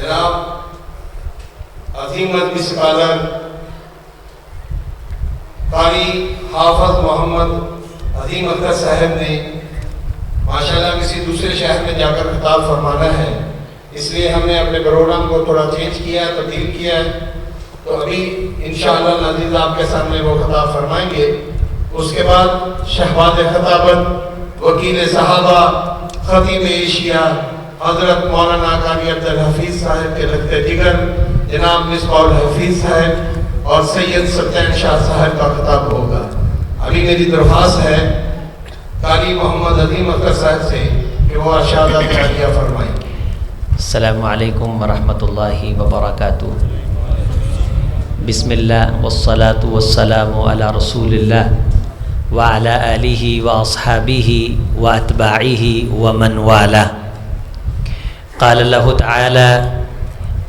جناب عظیم مجلس سکالر قاری حافظ محمد عظیم اختر صاحب نے ماشاءاللہ کسی دوسرے شہر میں جا کر خطاب فرمانا ہے، اس لیے ہم نے اپنے پروگرام کو تھوڑا چینج کیا ہے، تبدیل کیا ہے۔ تو ابھی انشاءاللہ العزیز آپ کے سامنے وہ خطاب فرمائیں گے۔ اس کے بعد شہباز خطابت، وکیل صحابہ، خطیب ایشیا حضرت مولانا قاری عبدالحفیظ صاحب کے لگتے جگر جناب مصباح الحفیظ صاحب اور سید سلطان شاہ صاحب کا خطاب ہوگا۔ ابھی میری درخواست ہے قاری محمد عظیم اختر صاحب سے کہ وہ ارشادات عالیہ فرمائیں۔ السلام علیکم ورحمۃ اللہ وبرکاتہ۔ بسم اللہ والصلاة والسلام علی رسول اللہ وعلی آلہ واصحابہ واتباعہ ومن والاه۔ قال اللہ تعالی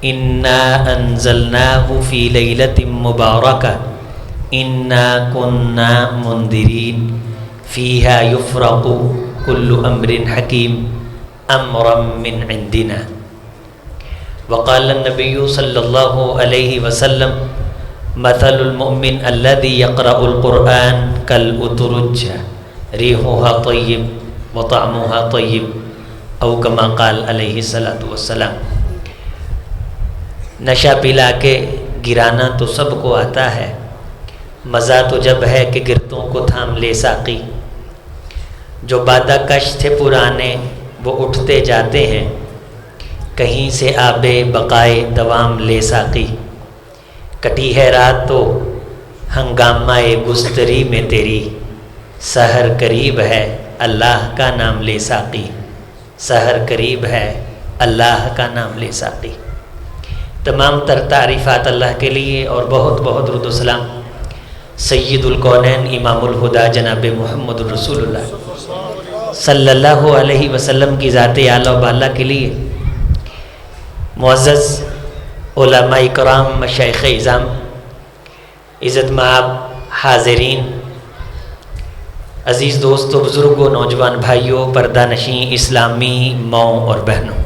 انا انزلناہ فی لیلۃ مبارکہ انا کنا منذرین فیہا یفرق کل امر حکیم امرا من عندنا۔ وقال النبی صلی اللہ علیہ وسلم مثل المؤمن الذي يقرأ القرآن كالأترجة ريحها طيب وطعمها طيب او كما قال علیہ الصلاۃ والسلام۔ نشہ پلا کے گرانا تو سب کو آتا ہے، مزہ تو جب ہے کہ گرتوں کو تھام لے ساقی۔ جو بادہ کش تھے پرانے وہ اٹھتے جاتے ہیں، کہیں سے آبے بقائے دوام لے ساقی۔ کٹی ہے رات تو ہنگامہ گستری میں تیری، سحر قریب ہے اللہ کا نام لے ساقی، سحر قریب ہے اللہ کا نام لے ساقی۔ تمام تر تعریفات اللہ کے لیے اور بہت بہت درود و سلام سید الکونین امام الہدا جناب محمد الرسول اللہ صلی اللہ علیہ وسلم کی ذات اعلیٰ و بالا کے لیے۔ معزز علماء کرام، مشائخ اعظام، عزت مآب حاضرین، عزیز دوستو، بزرگوں، نوجوان بھائیوں، پردہ نشین اسلامی ماؤں اور بہنوں،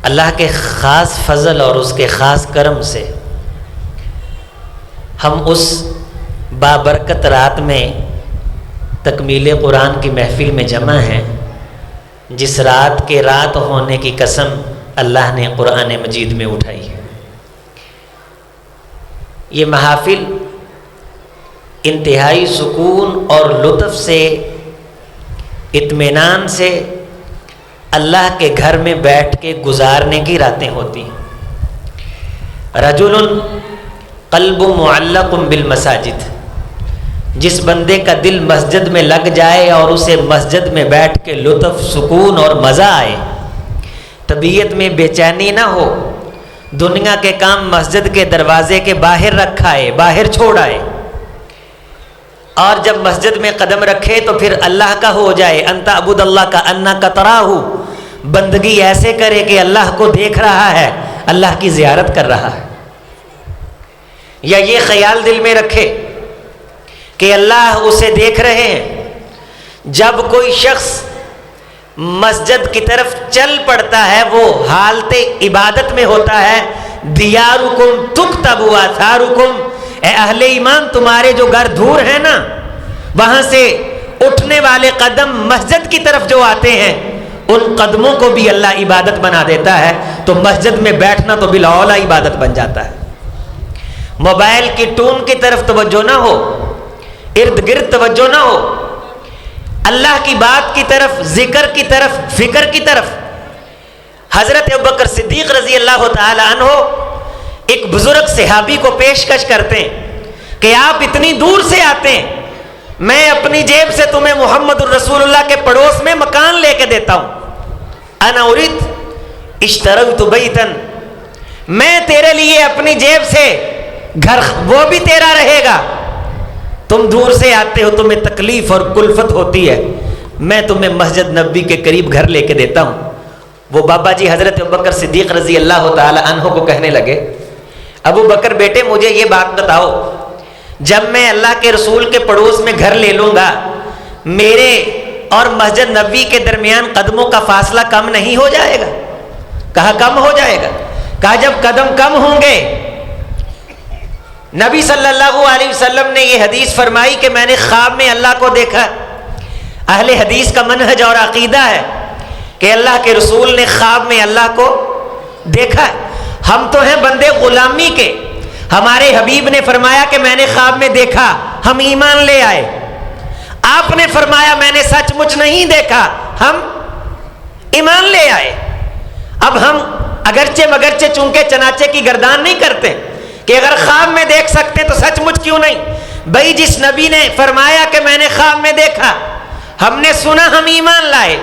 اللہ کے خاص فضل اور اس کے خاص کرم سے ہم اس بابرکت رات میں تکمیل قرآن کی محفل میں جمع ہیں جس رات کے رات ہونے کی قسم اللہ نے قرآن مجید میں اٹھائی ہے۔ یہ محافل انتہائی سکون اور لطف سے، اطمینان سے اللہ کے گھر میں بیٹھ کے گزارنے کی راتیں ہوتی ہیں۔ رجل قلب معلق بالمساجد، جس بندے کا دل مسجد میں لگ جائے اور اسے مسجد میں بیٹھ کے لطف، سکون اور مزہ آئے، طبیعت میں بے چینی نہ ہو، دنیا کے کام مسجد کے دروازے کے باہر رکھائے، باہر چھوڑ آئے، اور جب مسجد میں قدم رکھے تو پھر اللہ کا ہو جائے۔ انت عبد اللہ کا انک تراہ، بندگی ایسے کرے کہ اللہ کو دیکھ رہا ہے، اللہ کی زیارت کر رہا ہے۔ یا یہ خیال دل میں رکھے کہ اللہ اسے دیکھ رہے ہیں۔ جب کوئی شخص مسجد کی طرف چل پڑتا ہے وہ حالت عبادت میں ہوتا ہے۔ دیارکم تکتب آثارکم، اے اہل ایمان تمہارے جو گھر دور ہیں نا، وہاں سے اٹھنے والے قدم مسجد کی طرف جو آتے ہیں ان قدموں کو بھی اللہ عبادت بنا دیتا ہے۔ تو مسجد میں بیٹھنا تو بالاولیٰ عبادت بن جاتا ہے۔ موبائل کی ٹون کی طرف توجہ نہ ہو، ارد گرد توجہ نہ ہو، اللہ کی بات کی طرف، ذکر کی طرف، فکر کی طرف۔ حضرت ابوبکر صدیق رضی اللہ تعالی عنہ ایک بزرگ صحابی کو پیشکش کرتے ہیں کہ آپ اتنی دور سے آتے ہیں، میں اپنی جیب سے تمہیں محمد الرسول اللہ کے پڑوس میں مکان لے کے دیتا ہوں۔ انا اريد اشتريت بیتا، میں تیرے لیے اپنی جیب سے گھر، وہ بھی تیرا رہے گا۔ تم دور سے آتے ہو، تمہیں تکلیف اور کلفت ہوتی ہے، میں تمہیں مسجد نبی کے قریب گھر لے کے دیتا ہوں۔ وہ بابا جی حضرت ابوبکر صدیق رضی اللہ تعالی عنہ کو کہنے لگے، ابو بکر بیٹے مجھے یہ بات بتاؤ، جب میں اللہ کے رسول کے پڑوس میں گھر لے لوں گا، میرے اور مسجد نبوی کے درمیان قدموں کا فاصلہ کم نہیں ہو جائے گا؟ کہا کم ہو جائے گا۔ کہا جب قدم کم ہوں گے، نبی صلی اللہ علیہ وسلم نے یہ حدیث فرمائی کہ میں نے خواب میں اللہ کو دیکھا۔ اہل حدیث کا منہج اور عقیدہ ہے کہ اللہ کے رسول نے خواب میں اللہ کو دیکھا ہے۔ ہم تو ہیں بندے غلامی کے، ہمارے حبیب نے فرمایا کہ میں نے خواب میں دیکھا، ہم ایمان لے آئے۔ آپ نے فرمایا میں نے سچ مچ نہیں دیکھا، ہم ایمان لے آئے۔ اب ہم اگرچہ مگرچہ چونکہ چنانچہ کی گردان نہیں کرتے کہ اگر خواب میں دیکھ سکتے تو سچ مچ کیوں نہیں؟ بھائی جس نبی نے فرمایا کہ میں نے خواب میں دیکھا، ہم نے سنا، ہم ایمان لائے۔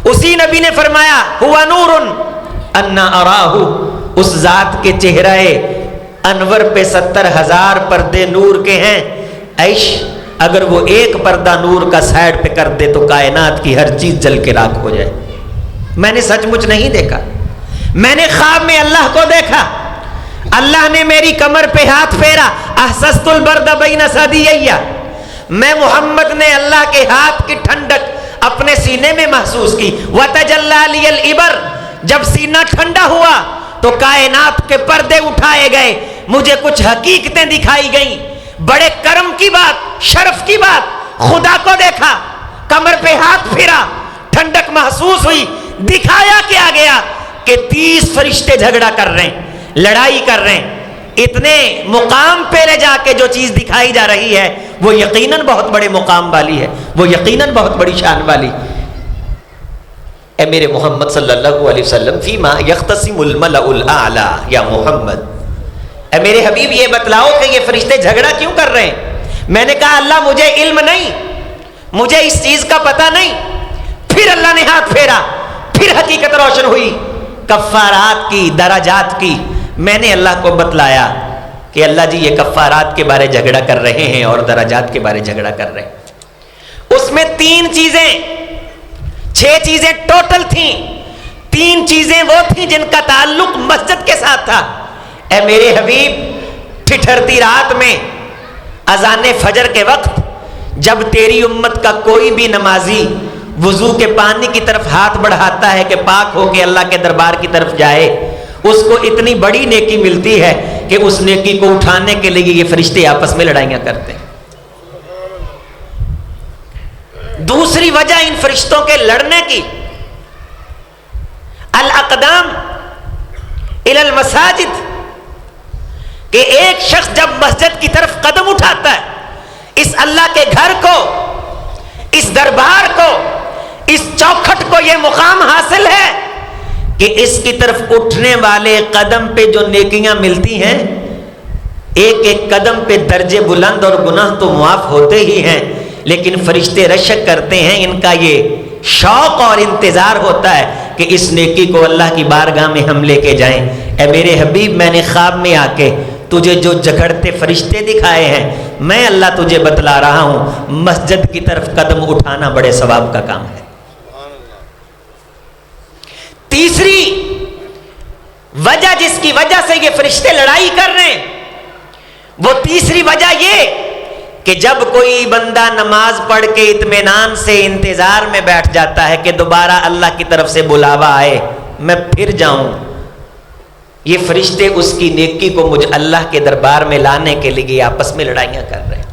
اسی نبی نے فرمایا ہوا نور انا اراہ، اس ذات کے چہرہ انور پہ 70,000 پردے نور کے ہیں، عیش اگر وہ ایک پردہ نور کا سائڈ پہ کر دے تو کائنات کی ہر چیز جل کے راکھ ہو جائے۔ میں نے سچ مچ نہیں دیکھا، میں نے خواب میں اللہ کو دیکھا۔ اللہ نے میری کمر پہ ہاتھ پھیرا، احسست البرد بین ثدییہ، میں محمد نے اللہ کے ہاتھ کی ٹھنڈک اپنے سینے میں محسوس کی۔ وتجلی لی الابر، جب سینہ ٹھنڈا ہوا تو کائنات کے پردے اٹھائے گئے، مجھے کچھ حقیقتیں دکھائی گئیں۔ بڑے کرم کی بات، شرف کی بات، خدا کو دیکھا، کمر پہ ہاتھ پھیرا، ٹھنڈک محسوس ہوئی۔ دکھایا کیا گیا کہ 30 فرشتے جھگڑا کر رہے ہیں، لڑائی کر رہے ہیں۔ اتنے مقام پہ لے جا کے جو چیز دکھائی جا رہی ہے وہ یقیناً بہت بڑے مقام والی ہے، وہ یقیناً بہت بڑی شان والی۔ اے میرے محمد صلی اللہ علیہ وسلم، فیما یختصم الملأ الاعلی، یا محمد اے میرے حبیب یہ بتلاؤ کہ یہ فرشتے جھگڑا کیوں کر رہے ہیں؟ میں نے کہا اللہ مجھے علم نہیں، مجھے اس چیز کا پتہ نہیں۔ پھر اللہ نے ہاتھ پھیرا، پھر حقیقت روشن ہوئی، کفارات کی، درجات کی۔ میں نے اللہ کو بتلایا کہ اللہ جی یہ کفارات کے بارے جھگڑا کر رہے ہیں اور درجات کے بارے جھگڑا کر رہے ہیں۔ اس میں 3 چیزیں، 6 چیزیں ٹوٹل تھیں، 3 چیزیں وہ تھیں جن کا تعلق مسجد کے ساتھ تھا۔ اے میرے حبیب، ٹھٹھرتی رات میں اذان فجر کے وقت جب تیری امت کا کوئی بھی نمازی وضو کے پانی کی طرف ہاتھ بڑھاتا ہے کہ پاک ہو کے اللہ کے دربار کی طرف جائے، اس کو اتنی بڑی نیکی ملتی ہے کہ اس نیکی کو اٹھانے کے لیے یہ فرشتے آپس میں لڑائیاں کرتے ہیں۔ دوسری وجہ ان فرشتوں کے لڑنے کی، الاقدام الی المساجد، کہ ایک شخص جب مسجد کی طرف قدم اٹھاتا ہے، اس اللہ کے گھر کو، اس دربار کو، اس چوکھٹ کو یہ مقام حاصل ہے کہ اس کی طرف اٹھنے والے قدم پہ جو نیکیاں ملتی ہیں، ایک ایک قدم پہ درجے بلند اور گناہ تو معاف ہوتے ہی ہیں، لیکن فرشتے رشک کرتے ہیں، ان کا یہ شوق اور انتظار ہوتا ہے کہ اس نیکی کو اللہ کی بارگاہ میں ہم لے کے جائیں۔ اے میرے حبیب، میں نے خواب میں آ کے تجھے جو جھگڑتے فرشتے دکھائے ہیں، میں اللہ تجھے بتلا رہا ہوں، مسجد کی طرف قدم اٹھانا بڑے ثواب کا کام ہے۔ تیسری وجہ جس کی وجہ سے یہ فرشتے لڑائی کر رہے ہیں، وہ تیسری وجہ یہ کہ جب کوئی بندہ نماز پڑھ کے اطمینان سے انتظار میں بیٹھ جاتا ہے کہ دوبارہ اللہ کی طرف سے بلاوا آئے، میں پھر جاؤں، یہ فرشتے اس کی نیکی کو مجھ اللہ کے دربار میں لانے کے لیے آپس میں لڑائیاں کر رہے ہیں۔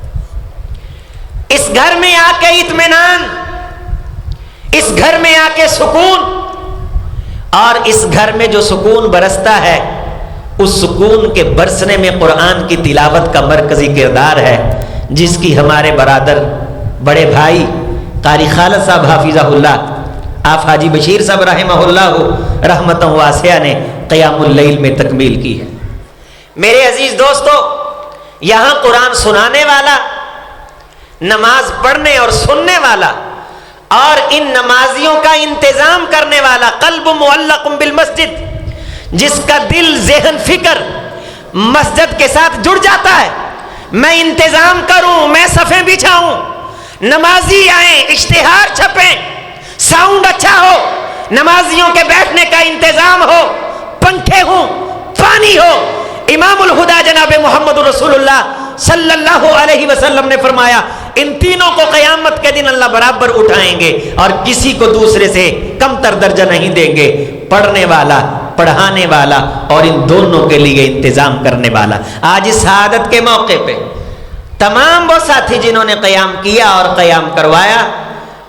اس گھر میں آ کے اطمینان، اس گھر میں آ کے سکون، اور اس گھر میں جو سکون برستا ہے، اس سکون کے برسنے میں قرآن کی تلاوت کا مرکزی کردار ہے، جس کی ہمارے برادر بڑے بھائی قاری خالد صاحب حافظہ اللہ، آپ حاجی بشیر صاحب رحمہ اللہ رحمتاً واسعہ نے قیام اللیل میں تکمیل کی ہے۔ میرے عزیز دوستو، یہاں قرآن سنانے والا، نماز پڑھنے اور سننے والا، اور ان نمازیوں کا انتظام کرنے والا، قلب معلق بالمسجد، جس کا دل، ذہن، فکر مسجد کے ساتھ جڑ جاتا ہے۔ میں انتظام کروں، میں صفیں بچھاؤں، نمازی آئیں، اشتہار چھپیں، ساؤنڈ اچھا ہو، نمازیوں کے بیٹھنے کا انتظام ہو، پنکھے ہوں، پانی ہو۔ امام الہدا جناب محمد رسول اللہ صلی اللہ علیہ وسلم نے فرمایا، ان تینوں کو قیامت کے دن اللہ برابر اٹھائیں گے اور کسی کو دوسرے سے کم تر درجہ نہیں دیں گے. پڑھنے والا، پڑھانے والا اور ان دونوں کے لیے انتظام کرنے والا. آج اس شہادت کے موقع پہ تمام وہ ساتھی جنہوں نے قیام کیا اور قیام کروایا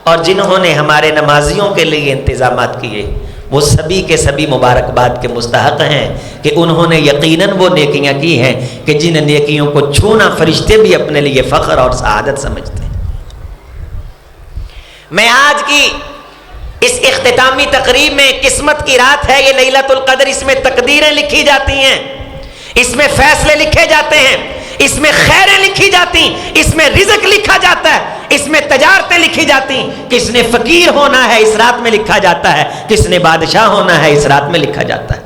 اور جنہوں نے ہمارے نمازیوں کے لیے انتظامات کیے، وہ سبھی کے سبھی مبارکباد کے مستحق ہیں کہ انہوں نے یقیناً وہ نیکیاں کی ہیں کہ جن نیکیوں کو چھونا فرشتے بھی اپنے لیے فخر اور سعادت سمجھتے ہیں. میں آج کی اس اختتامی تقریب میں، قسمت کی رات ہے یہ لیلۃ القدر، اس میں تقدیریں لکھی جاتی ہیں، اس میں فیصلے لکھے جاتے ہیں، اس میں خیریں لکھی جاتی، اس میں رزق لکھا جاتا ہے، اس میں تجارتیں لکھی جاتی. کس نے فقیر ہونا ہے اس رات میں لکھا جاتا ہے، کس نے بادشاہ ہونا ہے اس رات میں لکھا جاتا ہے.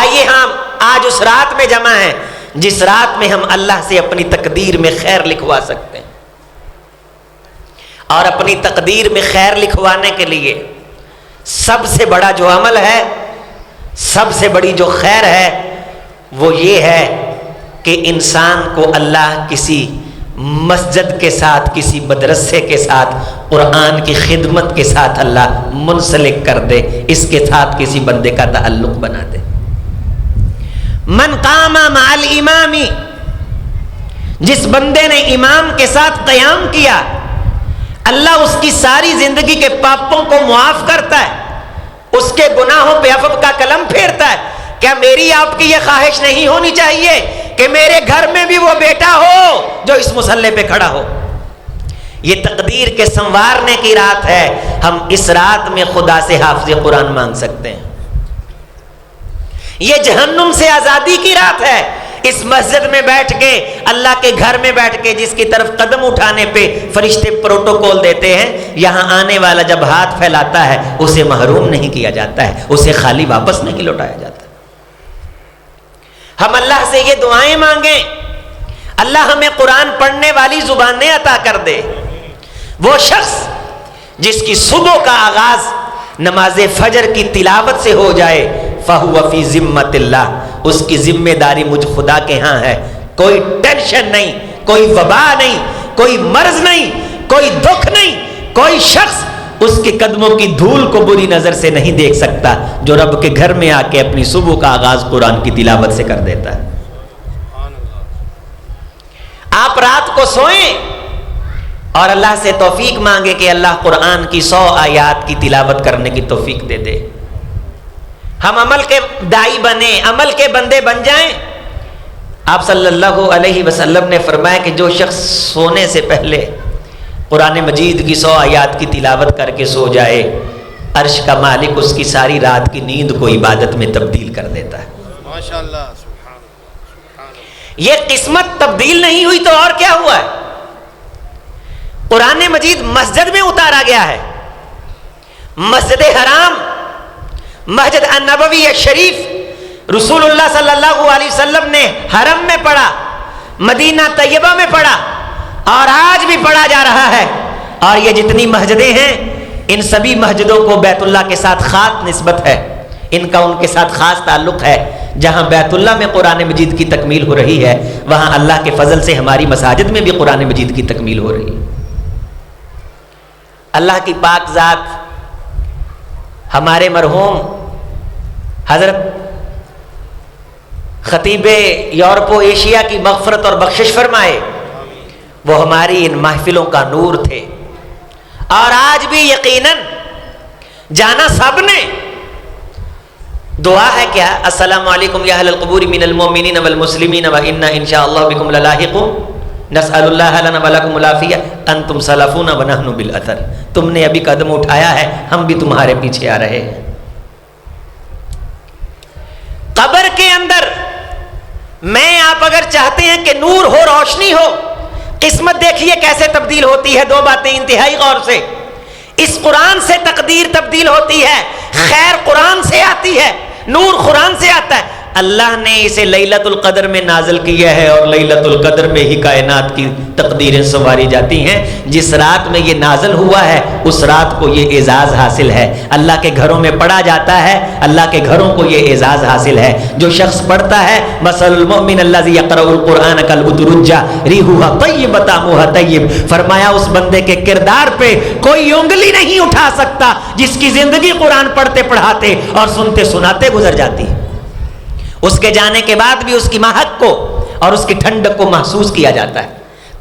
آئیے ہم آج اس رات میں جمع ہیں جس رات میں ہم اللہ سے اپنی تقدیر میں خیر لکھوا سکتے ہیں. اور اپنی تقدیر میں خیر لکھوانے کے لیے سب سے بڑا جو عمل ہے، سب سے بڑی جو خیر ہے، وہ یہ ہے کہ انسان کو اللہ کسی مسجد کے ساتھ، کسی مدرسے کے ساتھ، قرآن کی خدمت کے ساتھ اللہ منسلک کر دے، اس کے ساتھ کسی بندے کا تعلق بنا دے. من قام مع الامام، جس بندے نے امام کے ساتھ قیام کیا، اللہ اس کی ساری زندگی کے پاپوں کو معاف کرتا ہے، اس کے گناہوں پہ عفو کا قلم پھیرتا ہے. کیا میری آپ کی یہ خواہش نہیں ہونی چاہیے کہ میرے گھر میں بھی وہ بیٹا ہو جو اس مصلی پہ کھڑا ہو؟ یہ تقدیر کے سنوارنے کی رات ہے. ہم اس رات میں خدا سے حافظ قرآن مانگ سکتے ہیں. یہ جہنم سے آزادی کی رات ہے. اس مسجد میں بیٹھ کے، اللہ کے گھر میں بیٹھ کے جس کی طرف قدم اٹھانے پہ فرشتے پروٹوکول دیتے ہیں، یہاں آنے والا جب ہاتھ پھیلاتا ہے اسے محروم نہیں کیا جاتا ہے، اسے خالی واپس نہیں لوٹایا جاتا. ہم اللہ سے یہ دعائیں مانگیں، اللہ ہمیں قرآن پڑھنے والی زبانیں عطا کر دے. وہ شخص جس کی صبح کا آغاز نماز فجر کی تلاوت سے ہو جائے، فَهُوَ فِي ذِمَّةِ اللَّهِ، اس کی ذمہ داری مجھ خدا کے ہاں ہے. کوئی ٹینشن نہیں، کوئی وبا نہیں، کوئی مرض نہیں، کوئی دکھ نہیں، کوئی شخص اس کے قدموں کی دھول کو بری نظر سے نہیں دیکھ سکتا جو رب کے گھر میں آ کے اپنی صبح کا آغاز قرآن کی تلاوت سے کر دیتا ہے. آپ رات کو سوئیں اور اللہ سے توفیق مانگے کہ اللہ قرآن کی 100 آیات کی تلاوت کرنے کی توفیق دے دے. ہم عمل کے دائی بنیں، عمل کے بندے بن جائیں. آپ صلی اللہ علیہ وسلم نے فرمایا کہ جو شخص سونے سے پہلے قرآن مجید کی 100 آیات کی تلاوت کر کے سو جائے، عرش کا مالک اس کی ساری رات کی نیند کو عبادت میں تبدیل کر دیتا ہے. ماشاءاللہ. یہ قسمت تبدیل نہیں ہوئی تو اور کیا ہوا ہے؟ قرآن مجید مسجد میں اتارا گیا ہے. مسجد حرام، مسجد النبوی شریف، رسول اللہ صلی اللہ علیہ وسلم نے حرم میں پڑھا، مدینہ طیبہ میں پڑھا اور آج بھی پڑھا جا رہا ہے. اور یہ جتنی مسجدیں ہیں ان سبھی مسجدوں کو بیت اللہ کے ساتھ خاص نسبت ہے، ان کا ان کے ساتھ خاص تعلق ہے. جہاں بیت اللہ میں قرآن مجید کی تکمیل ہو رہی ہے، وہاں اللہ کے فضل سے ہماری مساجد میں بھی قرآن مجید کی تکمیل ہو رہی ہے. اللہ کی پاک ذات ہمارے مرحوم حضرت خطیب یورپ و ایشیا کی مغفرت اور بخشش فرمائے. وہ ہماری ان محفلوں کا نور تھے اور آج بھی یقیناً جانا سب نے. دعا ہے کیا؟ السلام علیکم یا اہل القبور من المؤمنین والمسلمین وإنا انشاء اللہ بکم للاحقون نسأل اللہ لنا ولکم العافیہ انتم سلفون ونحن بالاثر. تم نے ابھی قدم اٹھایا ہے، ہم بھی تمہارے پیچھے آ رہے ہیں. قبر کے اندر میں آپ اگر چاہتے ہیں کہ نور ہو، روشنی ہو، قسمت دیکھیے کیسے تبدیل ہوتی ہے. 2 باتیں انتہائی غور سے. اس قرآن سے تقدیر تبدیل ہوتی ہے، خیر قرآن سے آتی ہے، نور قرآن سے آتا ہے. اللہ نے اسے لیلۃ القدر میں نازل کیا ہے اور لیلۃ القدر میں ہی کائنات کی تقدیریں سنواری جاتی ہیں. جس رات میں یہ نازل ہوا ہے اس رات کو یہ اعزاز حاصل ہے. اللہ کے گھروں میں پڑھا جاتا ہے, اللہ کے گھروں کو یہ اعزاز حاصل ہے. جو شخص پڑھتا ہے مثل المؤمن الذی یقرأ القرآن کالعطرجہ ریحها طیب طعمها طیب, فرمایا اس بندے کے کردار پہ کوئی انگلی نہیں اٹھا سکتا جس کی زندگی قرآن پڑھتے پڑھاتے اور سنتے سناتے گزر جاتی. اس کے جانے کے بعد بھی اس کی مہک کو اور اس کی ٹھنڈک کو محسوس کیا جاتا ہے.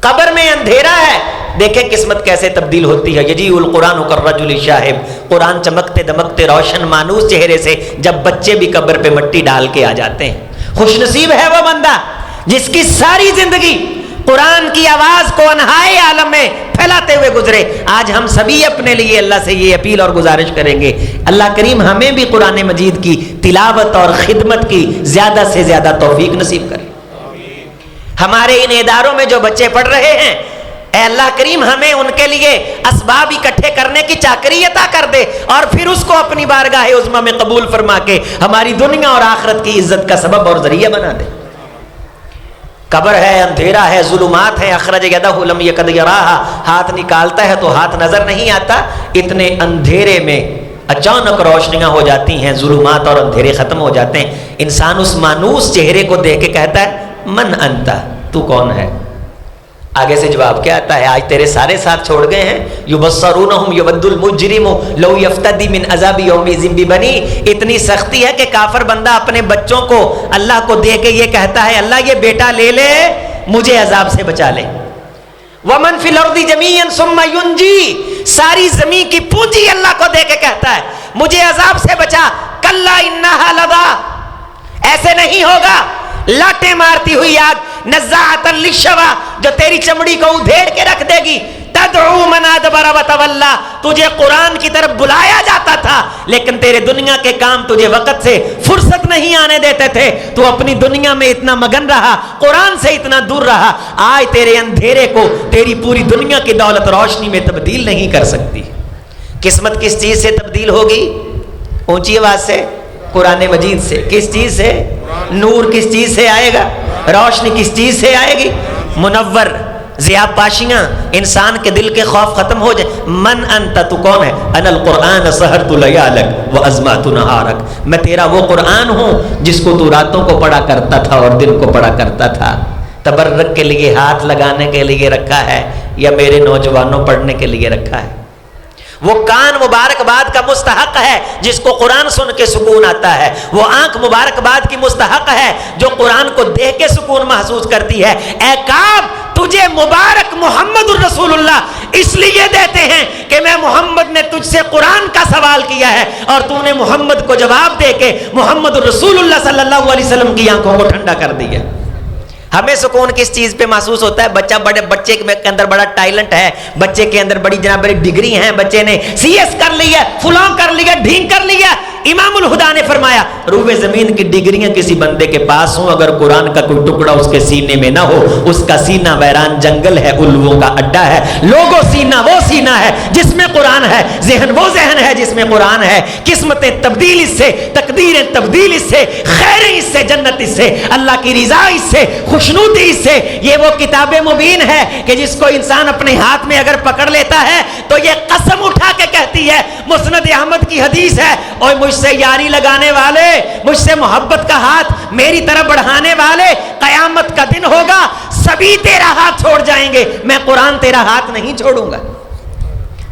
قبر میں اندھیرا ہے, دیکھیں قسمت کیسے تبدیل ہوتی ہے. یجیء القرآن کالرجل الشاہب, قرآن چمکتے دمکتے روشن مانوس چہرے سے جب بچے بھی قبر پہ مٹی ڈال کے آ جاتے ہیں. خوش نصیب ہے وہ بندہ جس کی ساری زندگی قرآن کی آواز کو انہائے عالم میں پھیلاتے ہوئے گزرے. آج ہم سبھی اپنے لیے اللہ سے یہ اپیل اور گزارش کریں گے, اللہ کریم ہمیں بھی قرآن مجید کی تلاوت اور خدمت کی زیادہ سے زیادہ توفیق نصیب کرے. ہمارے ان اداروں میں جو بچے پڑھ رہے ہیں, اے اللہ کریم ہمیں ان کے لیے اسباب اکٹھے کرنے کی چاکری عطا کر دے اور پھر اس کو اپنی بارگاہ عظمیٰ میں قبول فرما کے ہماری دنیا اور آخرت کی عزت کا سبب اور ذریعہ بنا دے. قبر ہے, اندھیرا ہے, ظلمات ہے. اخرج یدہ لم یکد یراہا, ہاتھ نکالتا ہے تو ہاتھ نظر نہیں آتا. اتنے اندھیرے میں اچانک روشنیاں ہو جاتی ہیں, ظلمات اور اندھیرے ختم ہو جاتے ہیں. انسان اس مانوس چہرے کو دیکھ کے کہتا ہے من انتا, تو کون ہے؟ آگے سے جواب کیا آتا ہے, آج تیرے سارے ساتھ چھوڑ گئے ہیں. یبصرونہم یود المجرم لو یفتدی من عذاب یومئذ ببنی, اتنی سختی ہے کہ کافر بندہ اپنے بچوں کو اللہ کو دے کے یہ کہتا ہے اللہ یہ بیٹا لے لے مجھے عذاب سے بچا لے. ومن فی الارض جمیعا ثم ینجی, ساری زمین کی پونجی اللہ کو دے کے کہتا ہے مجھے عذاب سے بچا. کلا انہا لظی, ایسے نہیں ہوگا. لاٹیں مارتی ہوئی آگ, نزاعۃ للشوی, جو تیری چمڑی کو ادھیڑ کے رکھ دے گی. تدعو من ادبر وتولی, تجھے قرآن کی طرف بلایا جاتا تھا لیکن تیرے دنیا کے کام تجھے وقت سے فرصت نہیں آنے دیتے تھے. تو اپنی دنیا میں اتنا مگن رہا, قرآن سے اتنا دور رہا. آج تیرے اندھیرے کو تیری پوری دنیا کی دولت روشنی میں تبدیل نہیں کر سکتی. قسمت کس چیز سے تبدیل ہوگی؟ اونچی آواز سے, قرآن مجید سے. کس چیز سے؟ نور کس چیز سے آئے گا؟ روشنی کس چیز سے آئے گی؟ منور, ضیاء پاشیاں, انسان کے دل کے خوف ختم ہو جائے. من انت, تو کون ہے؟ انا القرآن سحرت لیالک وازمعت نہارک, میں تیرا وہ قرآن ہوں جس کو تو راتوں کو پڑھا کرتا تھا اور دن کو پڑھا کرتا تھا. تبرک کے لیے, ہاتھ لگانے کے لیے رکھا ہے یا میرے نوجوانوں پڑھنے کے لیے رکھا ہے؟ وہ کان مبارکباد کا مستحق ہے جس کو قرآن سن کے سکون آتا ہے. وہ آنکھ مبارکباد کی مستحق ہے جو قرآن کو دیکھ کے سکون محسوس کرتی ہے. اے کعب, تجھے مبارک محمد الرسول اللہ اس لیے دیتے ہیں کہ میں محمد نے تجھ سے قرآن کا سوال کیا ہے اور تو نے محمد کو جواب دے کے محمد الرسول اللہ صلی اللہ علیہ وسلم کی آنکھوں کو ٹھنڈا کر دیا. ہمیں سکون کس چیز پہ محسوس ہوتا ہے؟ بچے کے اندر بڑا ٹیلنٹ ہے, بچے کے اندر بڑی جناب بڑی ڈگری ہیں, بچے نے سی ایس کر لیا, فلاں کر لیا, ڈھینگ کر لیا. امام الہدا نے فرمایا روح زمین کی ڈگریاں کسی بندے کے پاس ہوں, اگر قرآن کا کوئی ٹکڑا اس کے سینے میں نہ ہو, اس کا سینہ ویران جنگل ہے, الووں کا اڈا ہے. لوگو سینہ وہ سینہ ہے جس میں قرآن ہے, ذہن وہ ذہن ہے جس میں قرآن ہے. قسمتیں تبدیل اس سے, تقدیریں تبدیل اس سے, خیریں اس سے, جنت اس سے, اللہ کی رضا اس سے, خوشنودی اس سے. یہ وہ کتاب مبین ہے کہ جس کو انسان اپنے ہاتھ میں اگر پکڑ لیتا ہے تو یہ قسم اٹھا کے کہتی ہے, مسند احمد کی حدیث ہے, اور مجھ سے یاری لگانے والے, مجھ سے محبت کا ہاتھ میری طرف بڑھانے والے, قیامت کا دن ہوگا سبھی تیرا ہاتھ چھوڑ جائیں گے, میں قرآن تیرا ہاتھ نہیں چھوڑوں گا.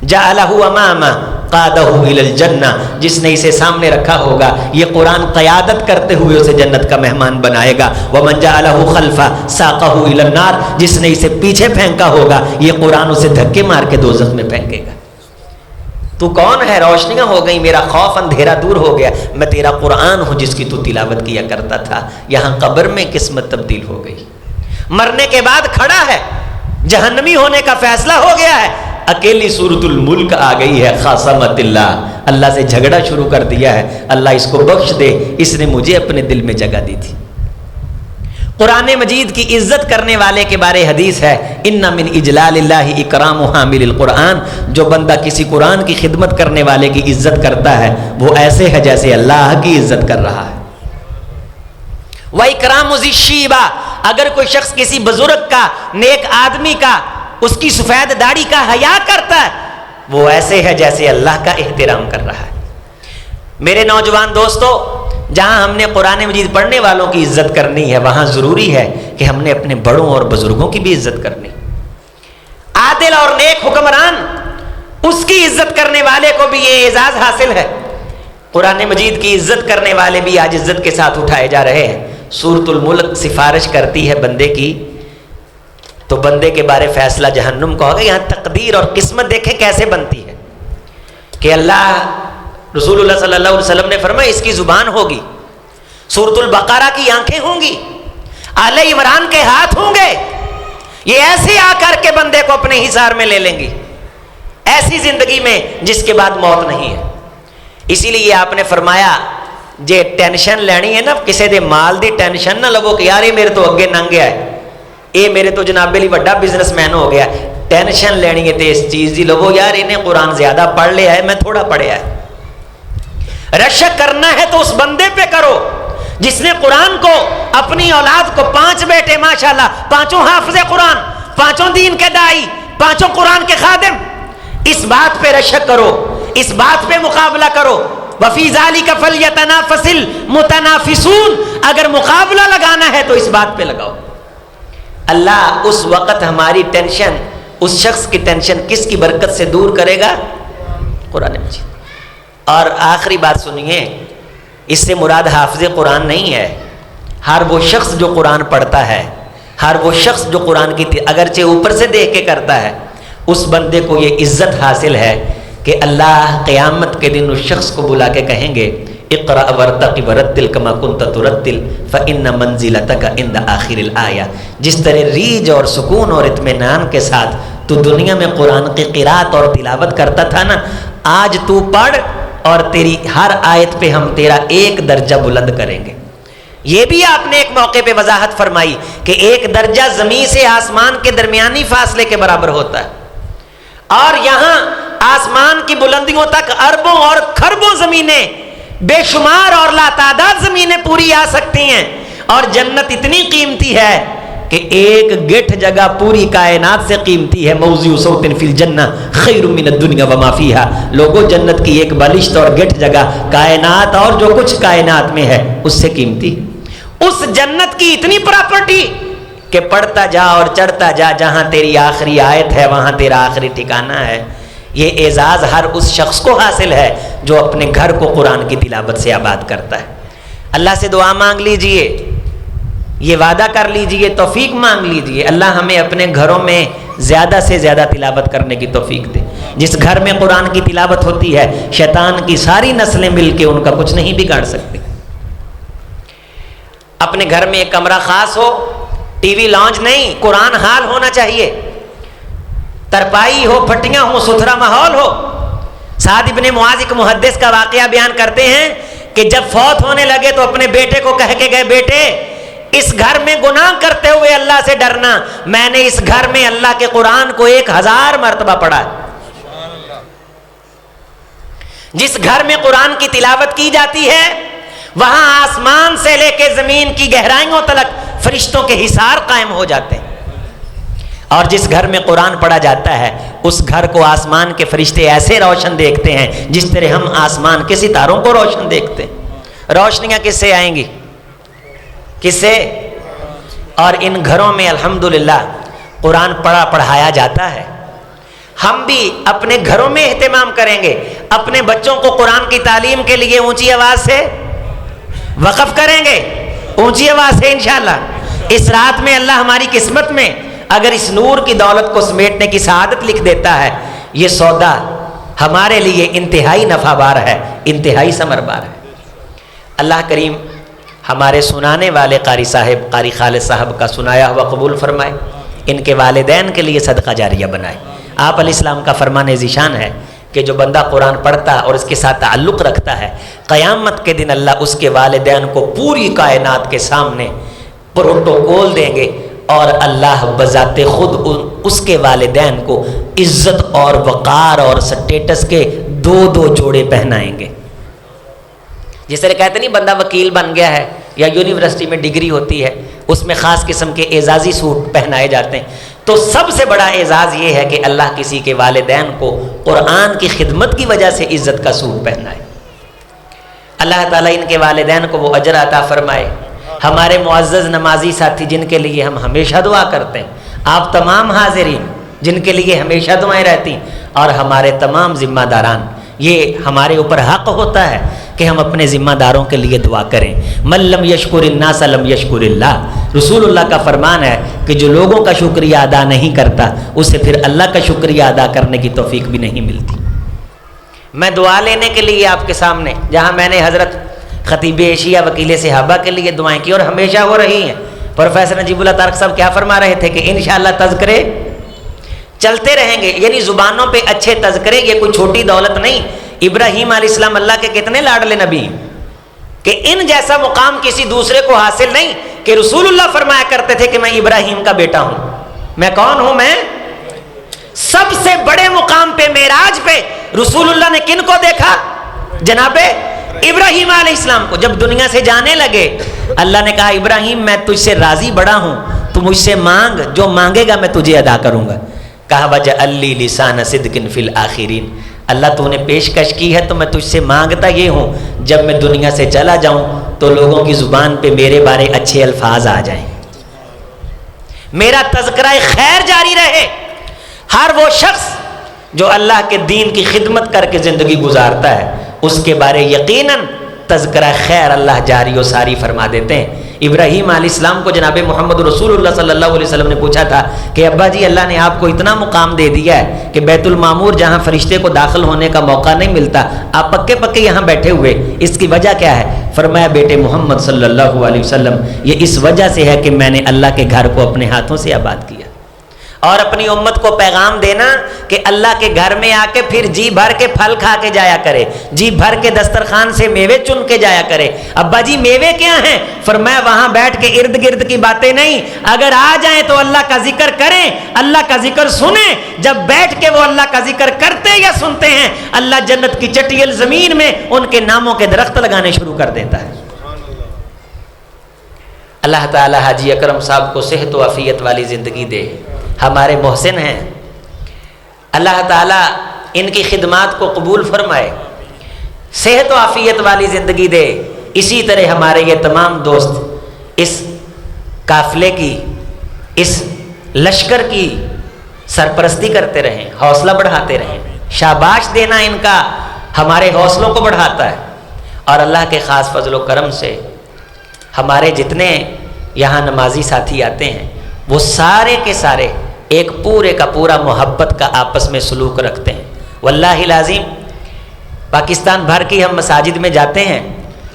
جعلہ امامہ قادہ الی الجنہ, جس نے اسے سامنے رکھا ہوگا یہ قرآن قیادت کرتے ہوئے اسے جنت کا مہمان بنائے گا. ومن جعلہ خلفہ ساقہ الی النار, جس نے اسے پیچھے پھینکا ہوگا یہ قرآن اسے دھکے مار کے دوزخ میں پھینکے گا. تو کون ہے؟ روشنیاں ہو گئی, میرا خوف اندھیرا دور ہو گیا, میں تیرا قرآن ہوں جس کی تو تلاوت کیا کرتا تھا. یہاں قبر میں قسمت تبدیل ہو گئی, مرنے کے بعد کھڑا ہے, جہنمی ہونے کا فیصلہ ہو گیا ہے. اکیلی سورۃ الملک آ گئی ہے, خاصمت اللہ, اللہ سے جھگڑا شروع کر دیا ہے. اللہ اس کو بخش دے, اس نے مجھے اپنے دل میں جگہ دی تھی. قرآن مجید کی عزت کرنے والے کے بارے حدیث ہے, ان من اجلال اللہ اکرام حامل القرآن, جو بندہ کسی قرآن کی خدمت کرنے والے کی عزت کرتا ہے وہ ایسے ہے جیسے اللہ کی عزت کر رہا ہے. و اکرام ذی الشیبہ، اگر کوئی شخص کسی بزرگ کا، نیک آدمی کا، اس کی سفید داڑھی کا حیا کرتا ہے، وہ ایسے ہے جیسے اللہ کا احترام کر رہا ہے۔ میرے نوجوان دوستو، جہاں ہم نے قرآن مجید پڑھنے والوں کی عزت کرنی ہے، وہاں ضروری ہے کہ ہم نے اپنے بڑوں اور بزرگوں کی بھی عزت کرنی۔ عادل اور نیک حکمران، اس کی عزت کرنے والے کو بھی یہ اعزاز حاصل ہے۔ قرآن مجید کی عزت کرنے والے بھی آج عزت کے ساتھ اٹھائے جا رہے ہیں۔ سورۃ الملک سفارش کرتی ہے بندے کی، تو بندے کے بارے فیصلہ جہنم کا ہوگا۔ یہاں تقدیر اور قسمت دیکھیں کیسے بنتی ہے کہ اللہ، رسول اللہ صلی اللہ علیہ وسلم نے فرمایا اس کی زبان ہوگی، سورۃ البقرہ کی آنکھیں ہوں گی، آل عمران کے ہاتھ ہوں گے، یہ ایسے آ کر کے بندے کو اپنے حصار میں لے لیں گی، ایسی زندگی میں جس کے بعد موت نہیں ہے۔ اسی لیے آپ نے فرمایا جے ٹینشن لینی ہے نا، کسی دے مال دی ٹینشن نہ لو کہ یار یہ میرے تو اگے لنگ گیا ہے، یہ میرے تو جناب علی بڑا بزنس مین ہو گیا۔ ٹینشن لینی ہے تو اس چیز دی لو یار انہیں قرآن زیادہ پڑھ لیا ہے، میں تھوڑا پڑھیا ہے۔ رشک کرنا ہے تو اس بندے پہ کرو جس نے قرآن کو، اپنی اولاد کو، 5 بیٹے ماشاءاللہ، 5 حافظ قرآن، 5 دین کے دائی، 5 قرآن کے خادم، اس بات پہ رشک کرو، اس بات پہ مقابلہ کرو۔ وفی ذالک فلیتنافس المتنافسون، اگر مقابلہ لگانا ہے تو اس بات پہ لگاؤ۔ اللہ اس وقت ہماری ٹینشن، اس شخص کی ٹینشن کس کی برکت سے دور کرے گا؟ قرآن مجید۔ اور آخری بات سنیے، اس سے مراد حافظ قرآن نہیں ہے، ہر وہ شخص جو قرآن پڑھتا ہے، ہر وہ شخص جو قرآن کی اگرچہ اوپر سے دیکھ کے کرتا ہے، اس بندے کو یہ عزت حاصل ہے کہ اللہ قیامت کے دن اس شخص کو بلا کے کہیں گے اقرأ ورتقب ورتل کما کنت ترتل فإن منزلتک عند آخر الآیہ۔ جس طرح ریج اور سکون اور اطمینان کے ساتھ تو دنیا میں قرآن کی قرات اور تلاوت کرتا تھا نا، آج تو پڑھ اور تیری ہر آیت پہ ہم تیرا 1 درجہ بلند کریں گے۔ یہ بھی آپ نے ایک موقع پہ وضاحت فرمائی کہ 1 درجہ زمین سے آسمان کے درمیانی فاصلے کے برابر ہوتا ہے، اور یہاں آسمان کی بلندیوں تک اربوں اور کھربوں زمینیں، بے شمار اور لاتعداد زمینیں پوری آ سکتی ہیں، اور جنت اتنی قیمتی ہے کہ ایک گٹھ جگہ پوری کائنات سے قیمتی ہے۔ موضع صوت فی الجنہ خیر من الدنیا وما فیہا، لوگوں جنت کی ایک بالشت اور گٹھ جگہ کائنات اور جو کچھ کائنات میں ہے اس سے قیمتی۔ اس جنت کی اتنی پراپرٹی کہ پڑھتا جا اور چڑھتا جا، جہاں تیری آخری آیت ہے وہاں تیرا آخری ٹھکانہ ہے۔ یہ اعزاز ہر اس شخص کو حاصل ہے جو اپنے گھر کو قرآن کی تلاوت سے آباد کرتا ہے۔ اللہ سے دعا مانگ لیجئے، یہ وعدہ کر لیجئے، توفیق مانگ لیجئے، اللہ ہمیں اپنے گھروں میں زیادہ سے زیادہ تلاوت کرنے کی توفیق دے۔ جس گھر میں قرآن کی تلاوت ہوتی ہے، شیطان کی ساری نسلیں مل کے ان کا کچھ نہیں بگاڑ سکتی۔ اپنے گھر میں ایک کمرہ خاص ہو، ٹی وی لانچ نہیں، قرآن حال ہونا چاہیے، ترپائی ہو، پھٹیاں ہوں، ستھرا ماحول ہو۔ سعد ابن معاذ ایک محدث کا واقعہ بیان کرتے ہیں کہ جب فوت ہونے لگے تو اپنے بیٹے کو کہہ کے گئے، بیٹے اس گھر میں گناہ کرتے ہوئے اللہ سے ڈرنا، میں نے اس گھر میں اللہ کے قرآن کو 1000 مرتبہ پڑھا ہے۔ جس گھر میں قرآن کی تلاوت کی جاتی ہے وہاں آسمان سے لے کے زمین کی گہرائیوں تلک فرشتوں کے حصار قائم ہو جاتے ہیں، اور جس گھر میں قرآن پڑھا جاتا ہے اس گھر کو آسمان کے فرشتے ایسے روشن دیکھتے ہیں جس طرح ہم آسمان کے ستاروں کو روشن دیکھتے ہیں۔ روشنیاں کس سے آئیں گی؟ کس سے؟ اور ان گھروں میں الحمدللہ قرآن پڑھایا جاتا ہے۔ ہم بھی اپنے گھروں میں اہتمام کریں گے، اپنے بچوں کو قرآن کی تعلیم کے لیے اونچی آواز سے وقف کریں گے، اونچی آواز سے انشاءاللہ۔ اس رات میں اللہ ہماری قسمت میں اگر اس نور کی دولت کو سمیٹنے کی سعادت لکھ دیتا ہے، یہ سودا ہمارے لیے انتہائی نفع بار ہے، انتہائی ثمر بار ہے۔ اللہ کریم ہمارے سنانے والے قاری صاحب، قاری خالد صاحب کا سنایا ہوا قبول فرمائے، ان کے والدین کے لیے صدقہ جاریہ بنائے۔ آپ علیہ السلام کا فرمان ذیشان ہے کہ جو بندہ قرآن پڑھتا اور اس کے ساتھ تعلق رکھتا ہے، قیامت کے دن اللہ اس کے والدین کو پوری کائنات کے سامنے پروٹوکول دیں گے، اور اللہ بذات خود اس کے والدین کو عزت اور وقار اور سٹیٹس کے 2 جوڑے پہنائیں گے۔ جس طرح کہتے نہیں بندہ وکیل بن گیا ہے یا یونیورسٹی میں ڈگری ہوتی ہے، اس میں خاص قسم کے اعزازی سوٹ پہنائے جاتے ہیں، تو سب سے بڑا اعزاز یہ ہے کہ اللہ کسی کے والدین کو قرآن کی خدمت کی وجہ سے عزت کا سوٹ پہنائے۔ اللہ تعالیٰ ان کے والدین کو وہ اجر عطا فرمائے۔ ہمارے معزز نمازی ساتھی جن کے لیے ہم ہمیشہ دعا کرتے ہیں، آپ تمام حاضرین جن کے لیے ہمیشہ دعائیں رہتی ہیں، اور ہمارے تمام ذمہ داران، یہ ہمارے اوپر حق ہوتا ہے کہ ہم اپنے ذمہ داروں کے لیے دعا کریں۔ من لم یشکر الناس لم یشکر اللہ، رسول اللہ کا فرمان ہے کہ جو لوگوں کا شکریہ ادا نہیں کرتا اسے پھر اللہ کا شکریہ ادا کرنے کی توفیق بھی نہیں ملتی۔ میں دعا لینے کے لیے آپ کے سامنے، جہاں میں نے حضرت خطیب ایشیا وکیل صحابہ کے لیے دعائیں کی اور ہمیشہ ہو رہی ہیں، پروفیسر نجیب اللہ تارک صاحب کیا فرما رہے تھے کہ انشاءاللہ تذکرے چلتے رہیں گے، یعنی زبانوں پہ اچھے تذکرے، یہ کوئی چھوٹی دولت نہیں۔ ابراہیم علیہ السلام اللہ کے کتنے لاڈلے نبی، کہ ان جیسا مقام کسی دوسرے کو حاصل نہیں، کہ رسول اللہ فرمایا کرتے تھے کہ میں ابراہیم کا بیٹا ہوں۔ میں کون ہوں؟ میں سب سے بڑے مقام پہ معراج پہ رسول اللہ نے کن کو دیکھا؟ جناب ابراہیم علیہ السلام کو۔ جب دنیا سے جانے لگے اللہ نے کہا ابراہیم میں تجھ سے راضی بڑا ہوں، تو مجھ سے مانگ، جو مانگے گا میں تجھے ادا کروں گا۔ کہا وجعل لی لسان صدق فی الآخرین، اللہ تو نے پیشکش کی ہے تو میں تجھ سے مانگتا یہ ہوں جب میں دنیا سے چلا جاؤں تو لوگوں کی زبان پہ میرے بارے اچھے الفاظ آ جائیں، میرا تذکرہ خیر جاری رہے۔ ہر وہ شخص جو اللہ کے دین کی خدمت کر کے زندگی گزارتا ہے اس کے بارے یقیناً تذکرہ خیر اللہ جاری و ساری فرما دیتے ہیں۔ ابراہیم علیہ السلام کو جناب محمد رسول اللہ صلی اللہ علیہ وسلم نے پوچھا تھا کہ ابا جی اللہ نے آپ کو اتنا مقام دے دیا ہے کہ بیت المعمور جہاں فرشتے کو داخل ہونے کا موقع نہیں ملتا، آپ پکے پکے یہاں بیٹھے ہوئے، اس کی وجہ کیا ہے؟ فرمایا بیٹے محمد صلی اللہ علیہ وسلم یہ اس وجہ سے ہے کہ میں نے اللہ کے گھر کو اپنے ہاتھوں سے آباد کیا، اور اپنی امت کو پیغام دینا کہ اللہ کے گھر میں آ کے پھر جی بھر کے پھل کھا کے جایا کرے، جی بھر کے دسترخوان سے میوے چن کے جایا کرے۔ ابا جی میوے کیا ہیں؟ فرمایا وہاں بیٹھ کے ارد گرد کی باتیں نہیں، اگر آ جائیں تو اللہ کا ذکر کریں، اللہ کا ذکر سنیں۔ جب بیٹھ کے وہ اللہ کا ذکر کرتے یا سنتے ہیں اللہ جنت کی چٹیل زمین میں ان کے ناموں کے درخت لگانے شروع کر دیتا ہے۔ اللہ تعالی حاجی اکرم صاحب کو صحت و عافیت والی زندگی دے، ہمارے محسن ہیں، اللہ تعالیٰ ان کی خدمات کو قبول فرمائے، صحت و عافیت والی زندگی دے۔ اسی طرح ہمارے یہ تمام دوست اس قافلے کی، اس لشکر کی سرپرستی کرتے رہیں، حوصلہ بڑھاتے رہیں۔ شاباش دینا ان کا ہمارے حوصلوں کو بڑھاتا ہے، اور اللہ کے خاص فضل و کرم سے ہمارے جتنے یہاں نمازی ساتھی آتے ہیں وہ سارے کے سارے ایک پورے کا پورا محبت کا آپس میں سلوک رکھتے ہیں۔ واللہ العظیم پاکستان بھر کی ہم مساجد میں جاتے ہیں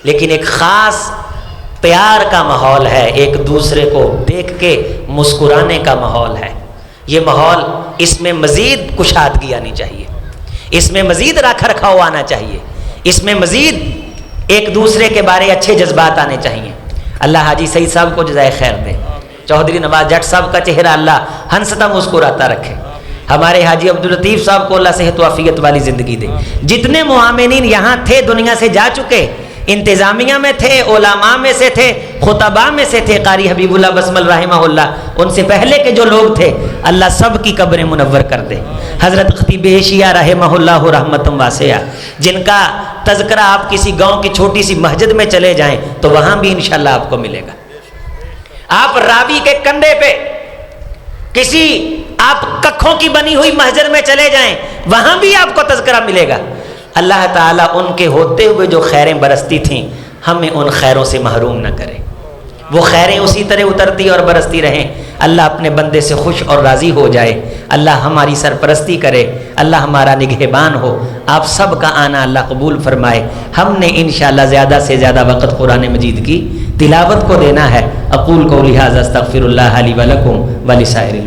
لیکن ایک خاص پیار کا ماحول ہے، ایک دوسرے کو دیکھ کے مسکرانے کا ماحول ہے۔ یہ ماحول، اس میں مزید کشادگی آنی چاہیے، اس میں مزید رکھ رکھاؤ آنا چاہیے، اس میں مزید ایک دوسرے کے بارے اچھے جذبات آنے چاہیے۔ اللہ حاجی سعید صاحب کو جزائے خیر دے، چودھری نواز جٹ صاحب کا چہرہ اللہ ہنستا مسکراتا رکھے، ہمارے حاجی عبداللطیف صاحب کو اللہ صحت و عافیت والی زندگی دے۔ جتنے معاملین یہاں تھے دنیا سے جا چکے، انتظامیہ میں تھے، علماء میں سے تھے، خطباء میں سے تھے، قاری حبیب اللہ بسمل رحمہ اللہ، ان سے پہلے کے جو لوگ تھے اللہ سب کی قبریں منور کر دے۔ حضرت خطیب ایشیا رحمہ اللہ رحمۃ واسعہ، جن کا تذکرہ آپ کسی گاؤں کی چھوٹی سی مسجد میں چلے جائیں تو وہاں بھی انشاءاللہ آپ کو ملے گا۔ آپ راوی کے کنڈے پہ کسی آپ ککھوں کی بنی ہوئی مسجد میں چلے جائیں وہاں بھی آپ کو تذکرہ ملے گا۔ اللہ تعالیٰ ان کے ہوتے ہوئے جو خیریں برستی تھیں ہمیں ان خیروں سے محروم نہ کرے، وہ خیریں اسی طرح اترتی اور برستی رہیں۔ اللہ اپنے بندے سے خوش اور راضی ہو جائے، اللہ ہماری سرپرستی کرے، اللہ ہمارا نگہبان ہو۔ آپ سب کا آنا اللہ قبول فرمائے۔ ہم نے انشاءاللہ زیادہ سے زیادہ وقت قرآن مجید کی تلاوت کو دینا ہے۔ اقول قولی ھذا استغفر اللہ لی ولکم ولسائر